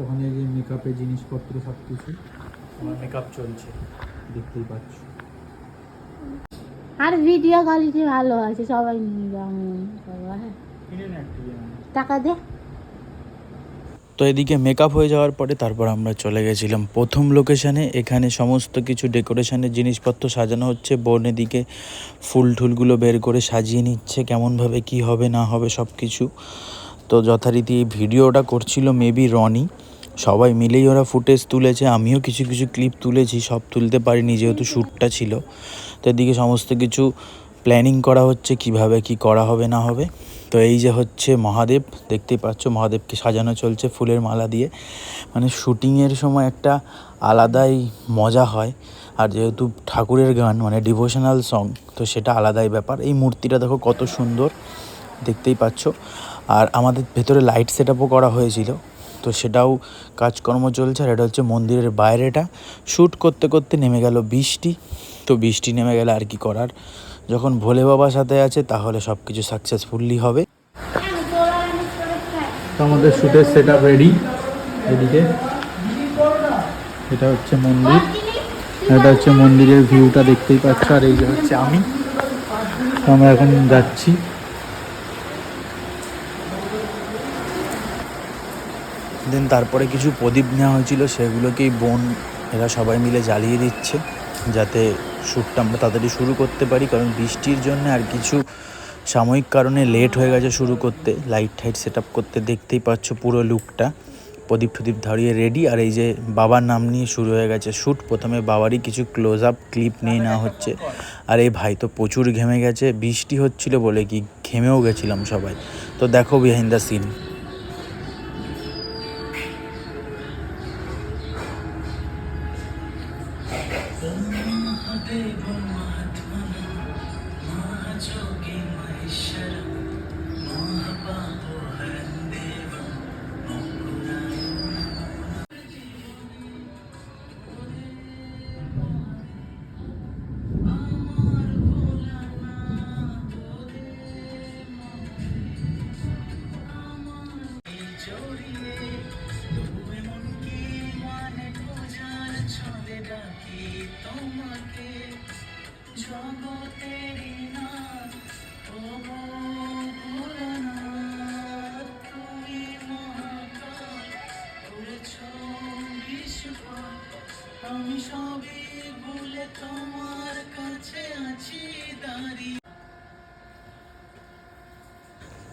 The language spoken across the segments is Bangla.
ওখানে যে মেকআপের জিনিসপত্র সব কিছু আমার মেকআপ চলছে, দেখতেই পাচ্ছ। আর ভিডিও কোয়ালিটি ভালো আছে, সবাই নিয়ে যাও। হ্যাঁ, টাকা দে। তো এদিকে মেকআপ হয়ে যাওয়ার পরে তারপর আমরা চলে গেছিলাম প্রথম লোকেশানে। এখানে সমস্ত কিছু ডেকোরেশনের জিনিসপত্র সাজানো হচ্ছে। বোন এদিকে ফুল টুলগুলো বের করে সাজিয়ে নিচ্ছে, কেমনভাবে কি হবে না হবে সব কিছু। তো যথারীতি এই ভিডিওটা করছিল মেবি রনি, সবাই মিলেই ওরা ফুটেজ তুলেছে। আমিও কিছু কিছু ক্লিপ তুলেছি, সব তুলতে পারিনি যেহেতু শ্যুটটা ছিল। তো এদিকে সমস্ত কিছু প্ল্যানিং করা হচ্ছে কিভাবে কি করা হবে না হবে। তো এই যে হচ্ছে মহাদেব, দেখতেই পাচ্ছ মহাদেবকে সাজানো চলছে ফুলের মালা দিয়ে। মানে শ্যুটিংয়ের সময় একটা আলাদাই মজা হয়। আর যেহেতু ঠাকুরের গান মানে ডিভোশনাল সং, তো সেটা আলাদাই ব্যাপার। এই মূর্তিটা দেখো কত সুন্দর, দেখতেই পাচ্ছ। আর আমাদের ভেতরে লাইট সেট আপও করা হয়েছিল, তো সেটাও কাজকর্ম চলছে। আর এটা হচ্ছে মন্দিরের বাইরেটা। শ্যুট করতে করতে নেমে গেল বৃষ্টি। তো বৃষ্টি নেমে গেলে আর কি করার, যখন ভোলে বাবার সাথে আছে তাহলে সব কিছু সাকসেসফুলি হবে। তো আমাদের শ্যুটের সেট আপ রেডি। এদিকে এটা হচ্ছে মন্দির, এটা হচ্ছে মন্দিরের ভিউটা দেখতেই পাচ্ছ। আর এই যে হচ্ছে আমি, আমরা এখন যাচ্ছি। দেন তারপরে কিছু প্রদীপ নেওয়া হয়েছিল, সেগুলোকেই বোন এরা সবাই মিলে জ্বালিয়ে দিচ্ছে যাতে শ্যুটটা আমরা তাড়াতাড়ি শুরু করতে পারি। কারণ বৃষ্টির জন্য আর কিছু সাময়িক কারণে লেট হয়ে গেছে শুরু করতে, লাইট টাইট সেট আপ করতে। দেখতেই পাচ্ছ পুরো লুকটা, প্রদীপ টদীপ ধরিয়ে রেডি। আর এই যে বাবার নাম নিয়ে শুরু হয়ে গেছে শ্যুট। প্রথমে বাবারই কিছু ক্লোজ আপ ক্লিপ নিয়ে নেওয়া হচ্ছে। আর এই ভাই তো প্রচুর ঘেমে গেছে, বৃষ্টি হচ্ছিল বলে কি ঘেমেও গেছিলাম সবাই। তো দেখো বিহাইন্ড দ্য সিন।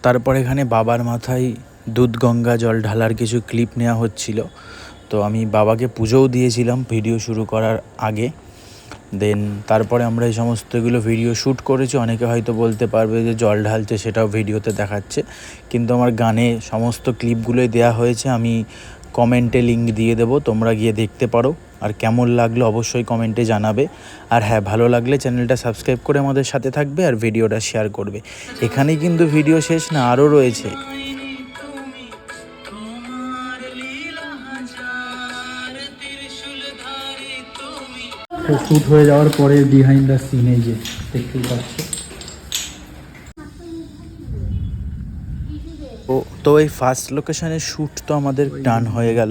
তারপর এখানে বাবার মাথায় দুধ গঙ্গা জল ঢালার কিছু ক্লিপ নেওয়া হচ্ছিল। তো আমি বাবাকে পুজোও দিয়েছিলাম ভিডিও শুরু করার আগে। দেন তারপরে আমরা এই সমস্তগুলো ভিডিও শ্যুট করেছি। অনেকে হয়তো বলতে পারবে যে জল ঢালছে, সেটাও ভিডিওতে দেখাচ্ছে, কিন্তু আমার গানে সমস্ত ক্লিপগুলোই দেওয়া হয়েছে। আমি কমেন্টে লিঙ্ক দিয়ে দেবো, তোমরা গিয়ে দেখতে পারো। আর কেমন লাগলো অবশ্যই কমেন্টে জানাবে। আর হ্যাঁ, ভালো লাগলে চ্যানেলটা সাবস্ক্রাইব করে আমাদের সাথে থাকবে আর ভিডিওটা শেয়ার করবে। এখানেই কিন্তু ভিডিও শেষ না, আরও রয়েছে। তো শ্যুট হয়ে যাওয়ার পরে বিহাইন্ড দ্য সিন এই যে দেখতেই পাচ্ছ। তো এই ফার্স্ট লোকেশনের শ্যুট তো আমাদের ডান হয়ে গেল।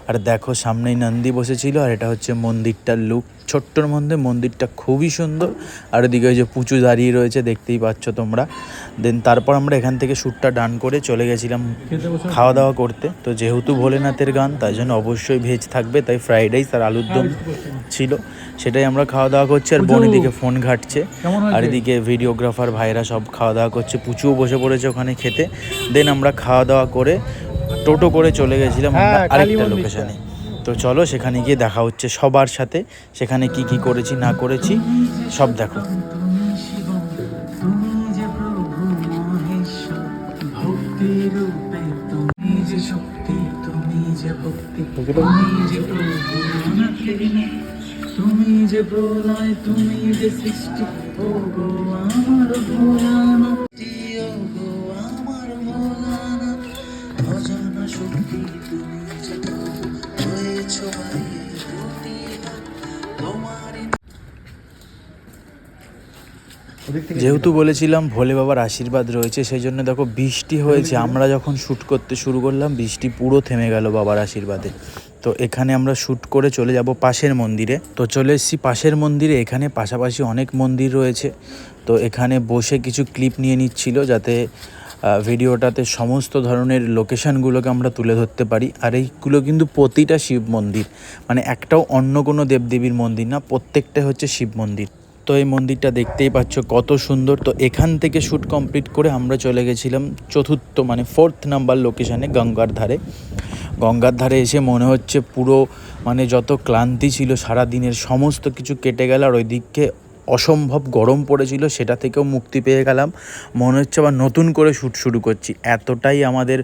আর দেখো সামনেই নন্দী বসেছিল, আর এটা হচ্ছে মন্দিরটার লুক। ছোট্টর মধ্যে মন্দিরটা খুবই সুন্দর। আর ওদিকে ওই যে পুচু দাঁড়িয়ে রয়েছে, দেখতেই পাচ্ছ তোমরা। দেন তারপর আমরা এখান থেকে শ্যুটটা ডান করে চলে গেছিলাম খাওয়া দাওয়া করতে। তো যেহেতু ভোলেনাথের গান, তাই জন্য অবশ্যই ভেজ থাকবে, তাই ফ্রাইড রাইস আর আলুর দম ছিল, সেটাই আমরা খাওয়া দাওয়া করছি। আর বোন এদিকে ফোন ঘাটছে, আর এদিকে ভিডিওগ্রাফার ভাইরা সব খাওয়া দাওয়া করছে। পুচুও বসে পড়েছে ওখানে খেতে। দেন আমরা খাওয়া দাওয়া করে টোটো করে চলে গেছিলাম আরেকটা লোকেশানে। তো চলো সেখানে গিয়ে দেখা হচ্ছে সবার সাথে, সেখানে কি কি করেছি না করেছি সব দেখো। তুমি যে প্রলয়, তুমি যে সৃষ্টি, ও গো আমার ভোলানা, ও গো আমার ভোলানা, অজানা শক্তি তুমি যে হয়েছো তোমার। যেহেতু বলেছিলাম ভোলে বাবার আশীর্বাদ রয়েছে, সেই জন্য দেখো বৃষ্টি হয়েছে। আমরা যখন শ্যুট করতে শুরু করলাম বৃষ্টি পুরো থেমে গেল বাবার আশীর্বাদে। তো এখানে আমরা শ্যুট করে চলে যাব পাশের মন্দিরে। তো চলে এসেছি পাশের মন্দিরে। এখানে পাশাপাশি অনেক মন্দির রয়েছে, তো এখানে বসে কিছু ক্লিপ নিয়ে নিচ্ছিল যাতে ভিডিওটাতে সমস্ত ধরনের লোকেশানগুলোকে আমরা তুলে ধরতে পারি। আর এইগুলো কিন্তু প্রতিটা শিব মন্দির, মানে একটাও অন্য কোনো দেবদেবীর মন্দির না, প্রত্যেকটা হচ্ছে শিব মন্দির। তো এই মন্দিরটা দেখতেই পাচ্ছ কত সুন্দর। তো এখান থেকে শ্যুট কমপ্লিট করে আমরা চলে গেছিলাম চতুর্থ মানে 4th নাম্বার লোকেশানে, গঙ্গার ধারে। গঙ্গার ধারে এসে মনে হচ্ছে পুরো মানে যত ক্লান্তি ছিল সারা দিনের সমস্ত কিছু কেটে গেল। আর ওই দিকে অসম্ভব গরম পড়েছিল, সেটা থেকেও মুক্তি পেয়ে গেলাম। মনে হচ্ছে আবার নতুন করে শ্যুট শুরু করছি, এতটাই আমাদের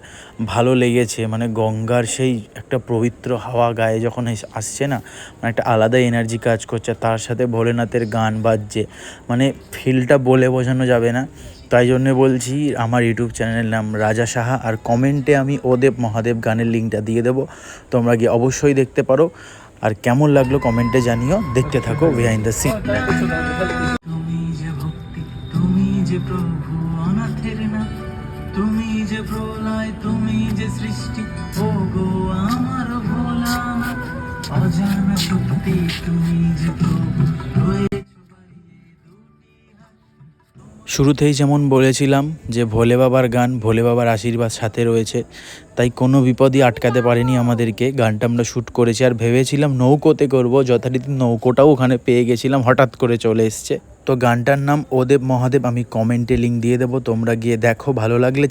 ভালো লেগেছে। মানে গঙ্গার সেই একটা পবিত্র হাওয়া গায়ে যখন আসছে না, মানে একটা আলাদা এনার্জি কাজ করছে। তার সাথে ভোলেনাথের গান বাজছে, মানে ফিলটা বলে বোঝানো যাবে না। তাই জন্যে বলছি, আমার ইউটিউব চ্যানেলের নাম রাজা সাহা, আর কমেন্টে আমি ওদেব মহাদেব গানের লিঙ্কটা দিয়ে দেবো, তোমরা গিয়ে অবশ্যই দেখতে পারো। আর কেমন লাগলো কমেন্টে জানিও। দেখতে থাকো বিহাইন্ড দ্য সিন। তুমি যে ভক্তি, তুমি যে প্রভু অনাথের না, তুমি যে প্রলয়, তুমি যে সৃষ্টি, ও গো আমার ভোলানাথ, অজানা শক্তি, তুমি যে প্রভু রয়েছো বাড়িয়ে দুটি হাত। শুরুতেই যেমন বলেছিলাম যে ভোলে বাবার গান, ভোলে বাবার আশীর্বাদ সাথে রয়েছে, তাই কোনো বিপদই আটকাতে পারেনি আমাদেরকে। গানটা আমরা শ্যুট করেছি, আর ভেবেছিলাম নৌকোতে করব, যথারীতি নৌকোটাও ওখানে পেয়ে গেছিলাম, হঠাৎ করে চলে এসছে। তো গানটার নাম ওদেব মহাদেব, আমি কমেন্টে লিঙ্ক দিয়ে দেবো, তোমরা গিয়ে দেখো, ভালো লাগলে